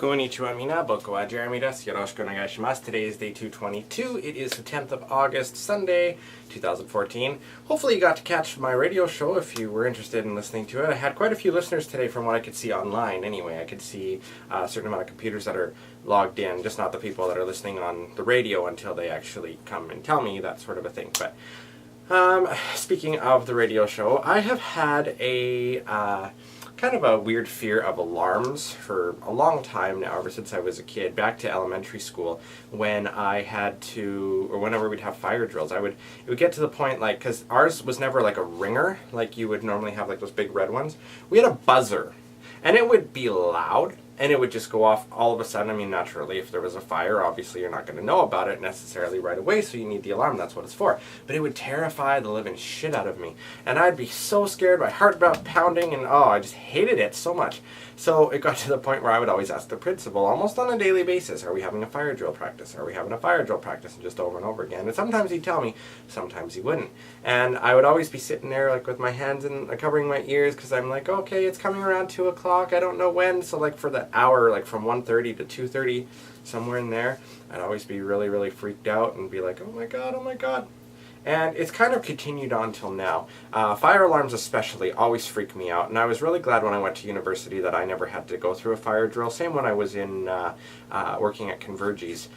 Konnichiwa mina, boku wa Jeremy desu. Yoroshiku onegai shimasu. Today is day 222. It is the 10th of August, Sunday, 2014. Hopefully you got to catch my radio show if you were interested in listening to it. I had quite a few listeners today from what I could see online anyway. I could see a certain amount of computers that are logged in, just not the people that are listening on the radio until they actually come and tell me, that sort of a thing. But speaking of the radio show, I have had a kind of a weird fear of alarms for a long time now, ever since I was a kid, back to elementary school, when I had to, or whenever we'd have fire drills, it would get to the point, like, because ours was never like a ringer, like you would normally have, like those big red ones. We had a buzzer, and it would be loud, and it would just go off all of a sudden. I mean, naturally, if there was a fire, obviously you're not going to know about it necessarily right away, so you need the alarm, that's what it's for. But it would terrify the living shit out of me. And I'd be so scared, my heart about pounding, and oh, I just hated it so much. So it got to the point where I would always ask the principal, almost on a daily basis, are we having a fire drill practice? Are we having a fire drill practice? And just over and over again. And sometimes he'd tell me, sometimes he wouldn't. And I would always be sitting there, like, with my hands and covering my ears, because I'm like, okay, it's coming around 2 o'clock, I don't know when. So, like, for the hour, like from 1:30 to 2:30, somewhere in there, I'd always be really, really freaked out and be like, oh my god, oh my god. And it's kind of continued on till now. Fire alarms especially always freak me out, and I was really glad when I went to university that I never had to go through a fire drill. Same when I was in working at Convergys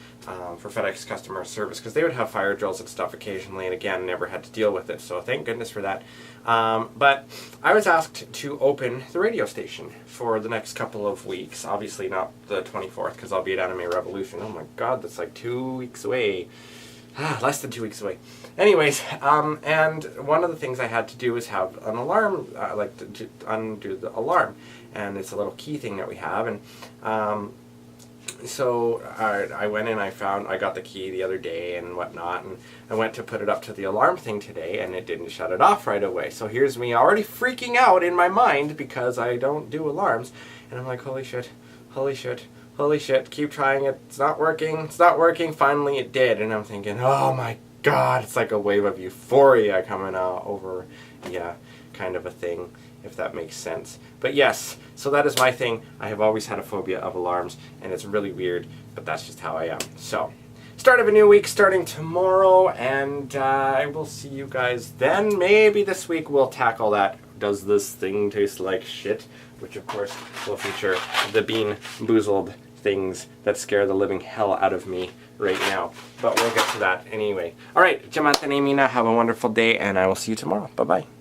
for FedEx customer service, because they would have fire drills and stuff occasionally, and again, never had to deal with it, so thank goodness for that. But I was asked to open the radio station for the next couple of weeks. Obviously not the 24th, because I'll be at Anime Revolution. Oh my god, that's like 2 weeks away. Less than 2 weeks away. Anyways, and one of the things I had to do was have an alarm, like to undo the alarm. And it's a little key thing that we have. And so I went and I got the key the other day and whatnot. And I went to put it up to the alarm thing today, and it didn't shut it off right away. So here's me already freaking out in my mind because I don't do alarms. And I'm like, holy shit, holy shit. Holy shit, keep trying it, it's not working, it's not working. Finally it did, and I'm thinking, oh my god, it's like a wave of euphoria coming over, yeah, kind of a thing, if that makes sense. But yes, so that is my thing. I have always had a phobia of alarms, and it's really weird, but that's just how I am. So, start of a new week starting tomorrow, and I will see you guys then. Maybe this week we'll tackle that, does this thing taste like shit? Which of course will feature the Bean Boozled things that scare the living hell out of me right now. But we'll get to that anyway. Alright, jamata ne mina, have a wonderful day, and I will see you tomorrow. Bye-bye.